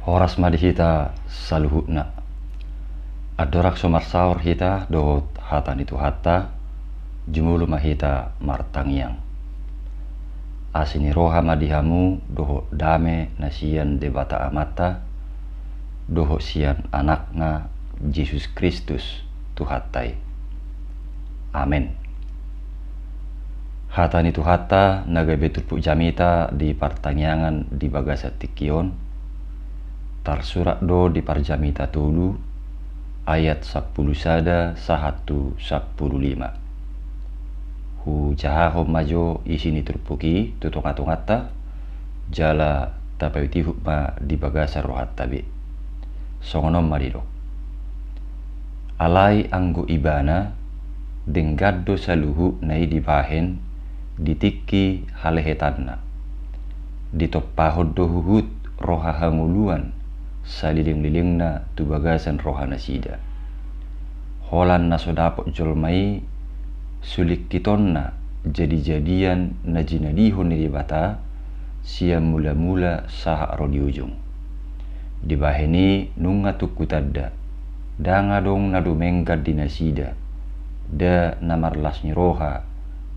Horas madi hita saluhutna. Adorak somar saur hita dohot hatan itu hatta jumulu mahita martangiang. Asini roha madihamu dohot dame nasian debata amata dohot sian anakna Yesus Kristus tuhatai. Amin. Hatan itu hatta naga betul pu jamita di pertanyaan di bagasa tikion tarsurat do di parjamita tulu ayat 10 sada sahatu 15 hu jahaho majo isini turpuki tutungatungata jala tapawiti hukma di bagasa rohat tabi songonom marido alai anggo ibana denggaddo saluhu nai dibahen ditiki halehetanna ditoppahod dohuhut roha hanguluan saliling-lilingna tu bagasan rohana sida holan na sodapok jolmai sulik kitonna jadi-jadian na jinadihon ni dibata siam mula-mula saha ro di ujung dibaheni nunga tukutadda danga dong na dumenggad dinasida da namarlas ni roha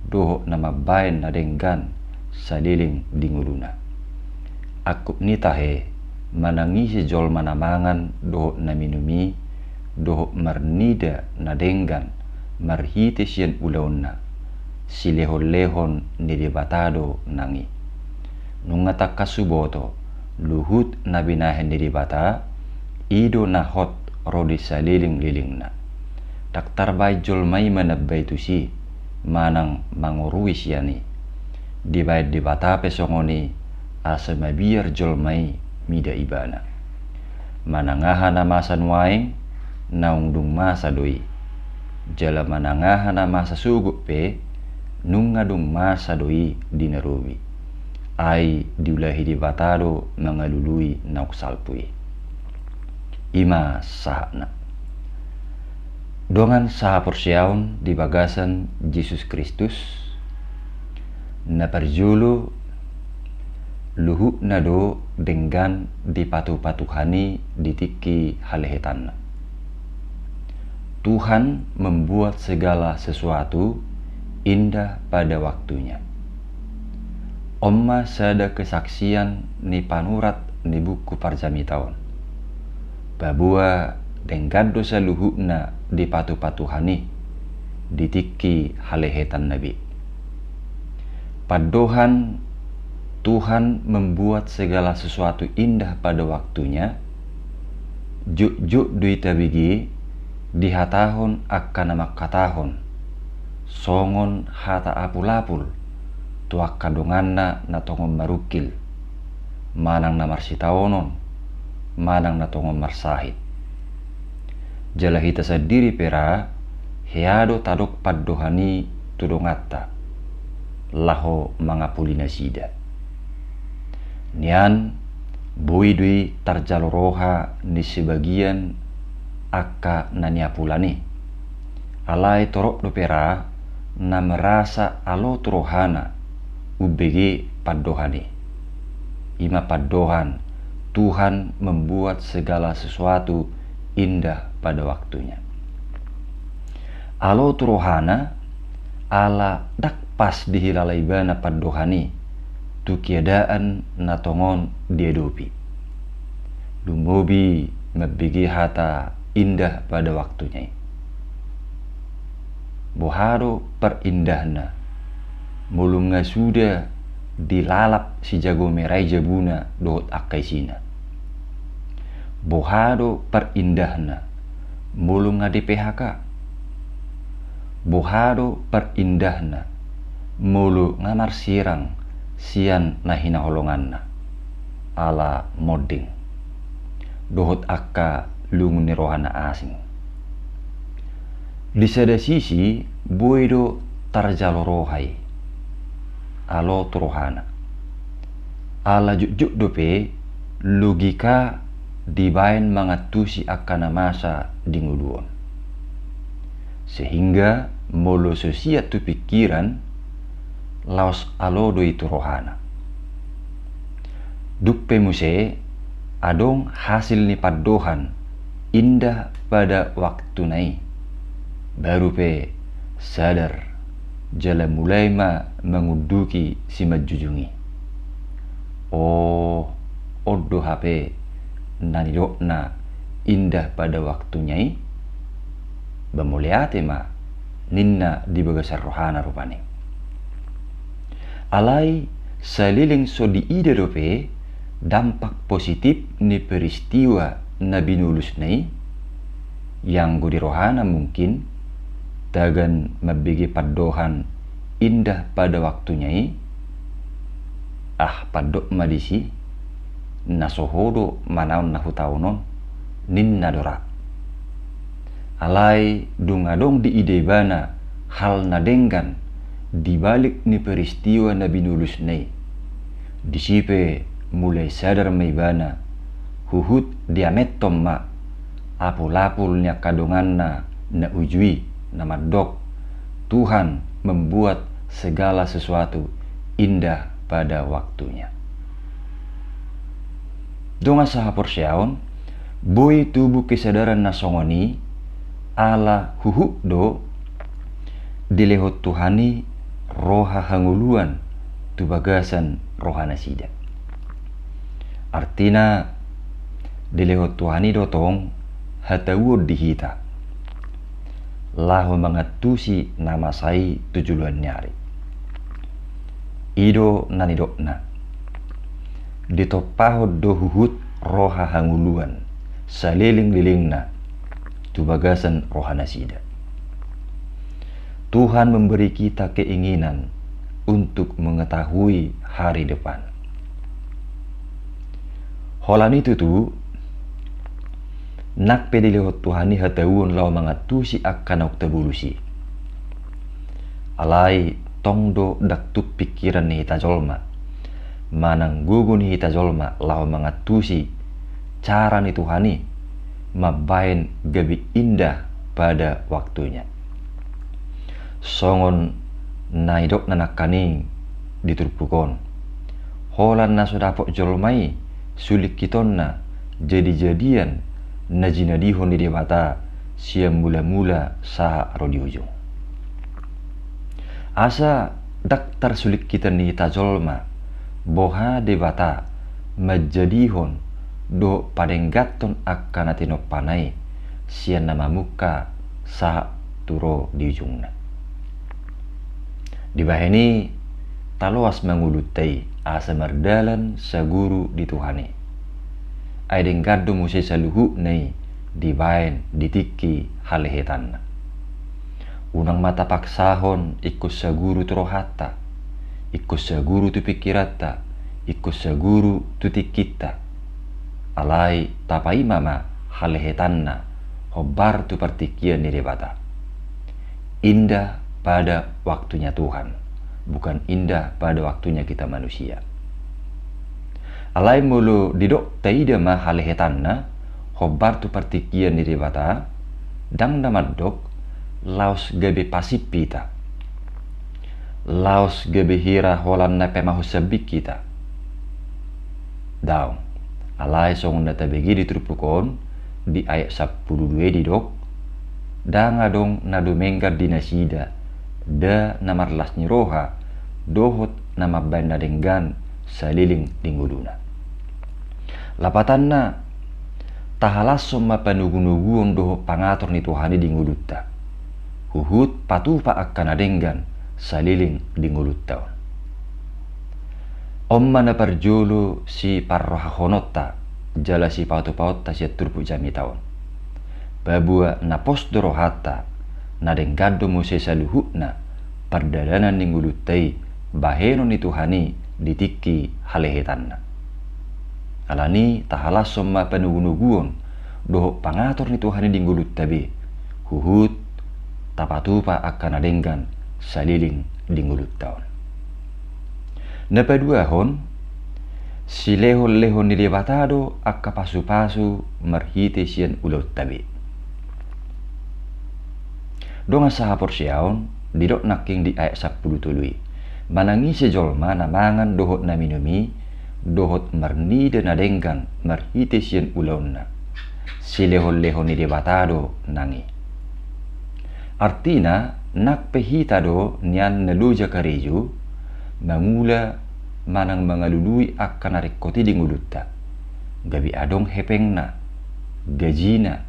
doho nama bain na denggan saliling dinguluna akup ni tahe manangisi jol manamangan doho na minumi doho marnida na denggan marhite sian ulauna silehon-lehon ni debatado nangi nungata kasuboto luhut na binahen ni debata ido na hot rodi saliling-lilingna daktar bay jol may manabay tu si manang mangurui siani dibayad debata pesongoni asa mabiar jol may mida ibana manangahan na masa nuaing naungdung masa doi jala manangahan na masa sugup pe nungadung masa doi dinarubi ay diulahi di batado mangalului nauksalpui ima sahana dongan saha porsiaun di bagasan Yesus Kristus na parjulu luhuk nado denggan di patu-patuhani ditiki halehetanna. Tuhan membuat segala sesuatu indah pada waktunya. Omma sada kesaksian ni panurat ni buku parjamitaon. Babua denggan dosa luhukna di patu-patuhani ditiki halehetan nabi. Padohan Tuhan membuat segala sesuatu indah pada waktunya. Juk-juk duita bigi dihatahon akan nama katahon songon hata apul-apul tuak kadonganna na tongon marukil manang na marsitaonon manang na tongon marsahit jala hita sadiri pera heado tadok paddohani tudongatta laho mangapulina sida nian buidui tarjaloroha ni sebagian akka naniapulani alai torok do pera na merasa alo turohana ubege paddohani ima paddohan Tuhan membuat segala sesuatu indah pada waktunya alo turohana ala dak pas dihilalaibana paddohani tu kiadaan natongon diedopi lumobi mabigi hata indah pada waktunya boharo perindahna mulunga sudah dilalap si jago merai jabuna dohot akaisina boharo perindahna mulunga di PHK boharo perindahna mulu ngamar sirang sian nahina holonganna ala modding dohot akka lungun rohana asing di sada sisi boido tarjalorohai alo turohana ala juk dope logika dibain mangatusi akana masa dinguluon sehingga molo sosiat tu pikiran laos alo do itu rohana dupe muse adong hasil ni padohan indah pada waktu nai, baru pe sadar jala mulai menguduki si majujungi. Oh, odo HP nani dokna indah pada waktunya bamuliate ninna di bagasar rohana rupane. Alai saliling so di ide dope dampak positif ni peristiwa nabi nulus nai yang gudi rohana mungkin dagan mabigi padohan indah pada waktunya padok madisi nasohodo manaon nahutaunon ninna dora. Alai dungadong di ide bana hal nadenggan dibalik ni peristiwa nabi nulus nai. Disipe mulai sadar may bana huhut diametom apul-apulnya kadongan na ujui na madok Tuhan membuat segala sesuatu indah pada waktunya. Donga saha porsyaon boy tubuh kesadaran nasongoni ala huhu do dilehot Tuhani roha hanguluan tu bagasan rohana sida. Artina dilehot Tuhani dotong hatawud dihita lahu mangatusi nama sai tujuluan nyari ido nanidokna ditopahod do huhut roha hanguluan saliling-lilingna tu bagasan rohana sida. Tuhan memberi kita keinginan untuk mengetahui hari depan. Holan itu tu nak pedilihot Tuhani hatawun lau mangatusi akan oktabulusi. Alai tongdo daktuk pikiran ni hita jolma manang gugun hita jolma lau mangatusi cara ni Tuhani mabain gabi indah pada waktunya. Songon naidok nanak kaning diturpukon holan na sodapok jolmai sulik kitonna jadi-jadian najinadihon di mata siam mula-mula saha aro di ujung. Asa daktar sulik kita ni tajolma boha debata majadihon do padenggaton akan atino panai sian nama muka saha turo di ujungna. Di bahini taloas mangulutai asa mardalan saguru di Tuhani. Aideng gaddo musi saluhu nei dibain ditiki halehetan. Unang mata paksahon ikut saguru turohata, ikut saguru tu pikirata, ikut saguru tu tikita. Alai tapai mama halehetanna hobar tu partikian ni debata. Indah pada waktunya Tuhan, bukan indah pada waktunya kita manusia. Alai mulu didok taida ma halehetanna hobar tu partikian ni debata dang damadok laos gabe pasipita laos gabe hira holan na pemahusabik kita daung alai song na tabegi ditrupukon di ayat 12 didok dang adong nadumenggar dinasida da namarlas ni roha dohot nama banda denggan saliling dingguluna lapatanna tahalasom mapanugunuguon doho pangator ni Tuhani dinggulutta huhut patupa akan adenggan saliling dingulut taon. Omma na parjolo si parroha honota jala si pautu-pauta si turpu jami taon. Babua na posdoro hata na denggado mo si saluhut na pardalanan ningulutai baheno ni Tuhani ditiki halehetan na. Alani tahalasom mapanugunuguon doho pangator ni Tuhani dinggulut tabi huhut tapatupa akan adenggan saliling dingulut taon. Napaduahon si lehon-lehon ni debatado akka pasu-pasu marhite sian ulot tabi. Donga saha porsyaon didok naking di ayat 10 tului. Manangi sejolma namangan dohot na minumi dohot marnida nadengkan marhite sian ulauna silehon-lehon ni debatado nangi. Artina nak pehitado nian neluja kareju mangula manang mangalului akan arekkoti di ngulutta gabi adong hepengna gajina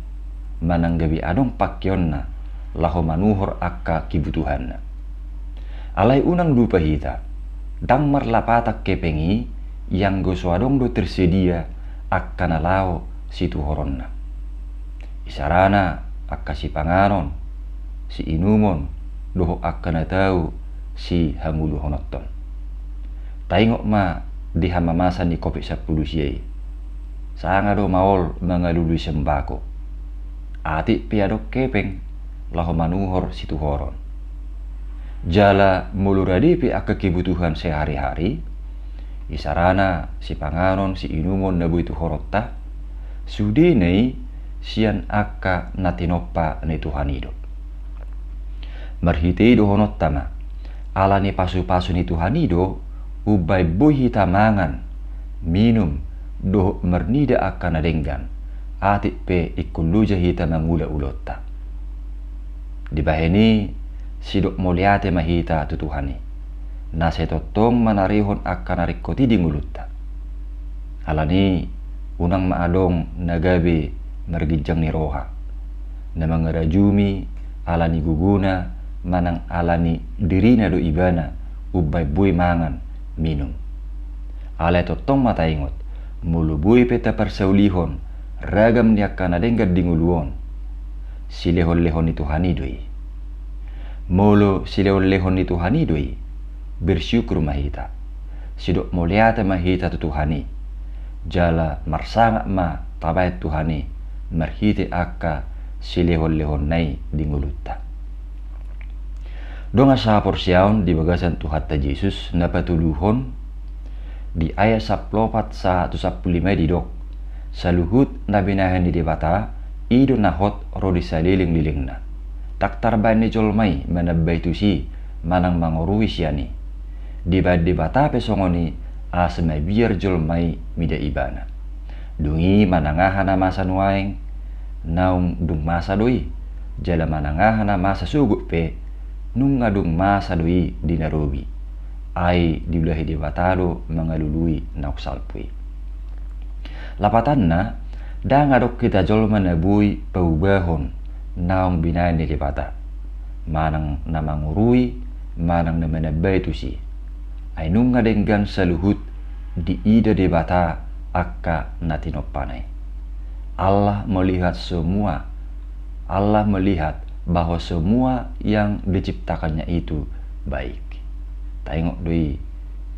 manang gabi adong pakyonna laho manuhor akka kibutuhanna. Alai unang lupa hita dang marlapatak kepengi yang goso adong do tersedia akan alao situ horonna. Isarana akka si pangaron si inumon doho akan atau si hangulu honotton. Taingok ma di hamamasan ni kopi 10 siai. Sanga do maol mangalului sembako. Ati piadok kepeng laho manuhor situ horon. Jala muluradipi akka kebutuhan sehari-hari. Isarana si pangaron si inumon nabu itu horotta. Sudinei sian akka natinoppa ni Tuhan hidup. Marhitei do honottama alani pasu-pasu ni Tuhan hidup ubai boy hita mangan minum do mernida akan adenggan atik pe ikuluja hita mangula ulotta. Dibaheni sidok moliate mahita tu Tuhani nasetotong manarihon akan arikkoti di ngulutta. Alani unang maadong nagabe mergijang ni roha na mangarajumi alani guguna manang alani dirina do ibana ubay buy mangan minum. Alay totong mataingot mulu buy peta persaulihon ragam ni akan adenggad dinguluon silehon-lehon ni Tuhani doi. Mulu silehon-lehon ni Tuhani doi bersyukur mahita sidok moliata mahita tu Tuhani jala marsangak ma tabayat Tuhani marhite akka silehon-lehon nai dingulutta. Donga sa porsiaon di bagasan Tuhan ta Yesus napatuluhon di ayat 14 sa 15 di dok saluhut nabinahan di debata ido nahot rodi saliling-lilingna tak tarbain ni jolmai manabay tusi manang mangorui siani di debata pesongoni asmai biar jolmai mida ibana dungi manangahana masa nuaeng naung dung masa doi jala manangahana masa sugut pe nung ngadung masa doi di Nairobi ai diulahi debatado mangalului nauk salpui. Lapatanna da ngadok kita jolma nabui paubahon naung binain di debata manang namangurui manang namanabai tusi ai nung ngadenggan saluhut di ida debata akka natinopanai. Allah melihat semua. Allah melihat bahwa semua yang diciptakannya itu baik. Tengok doi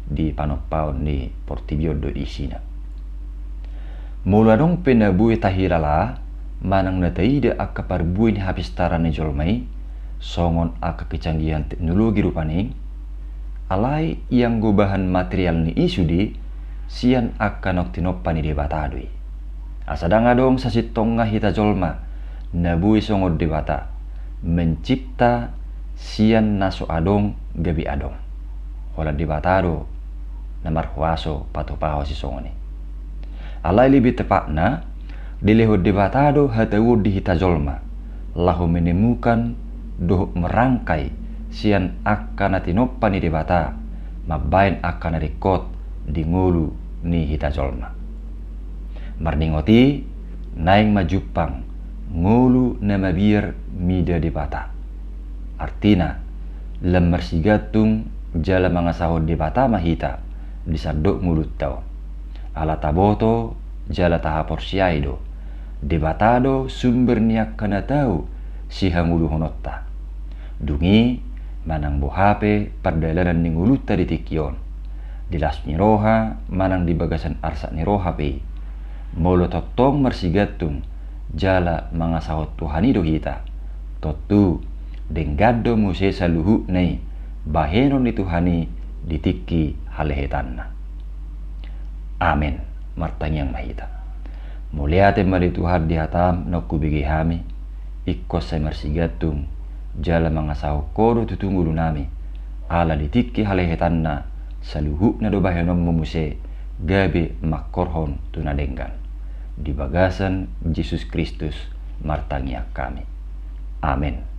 di panopaon ni Portibio do isina. Mula dong penabui tahirala manang nataida akka parbuin habis tarane jolmai songon akka kecanggihan teknologi rupane alai yang gobahan material ni isudi sian akka noktinopani debatadoi. Asadanga dong sasitonga hita jolma nabui songod debata mencipta sian naso adong gabi adong ola debatado namar huaso patopaho si songoni alai lebih tepatna dileho debatado hatawu di hita jolma lahu menemukan doh merangkai sian akan natinopani debata mabain akan rekod di ngulu ni hita jolma marningoti naing majupang ngulu nama biar mida debata artina lemar sigatung jala mangasahod debata mahita disadok mulut tau ala taboto jala tahapor siaido debatado sumber niak kana tau si hangulu honotta dungi manang bohape pardalanan ning ulutta di tikion dilas niroha manang di bagasan arsa niroha pe molo totong marsigatung jala mangasahot Tuhani do hita totu denggado muse saluhu nei bahenon ni Tuhani ditiki halehetanna. Amin martanyang mahita muliate mali Tuhan di hatam nokku bigi hami ikkos sa marsigatung jala mangasaho kodo tutungulu nami ala ditiki halehetanna saluhu na do bahenon mumuse gabe makkorhon tunadenggan. Di bagasan Yesus Kristus martangia kami. Amin.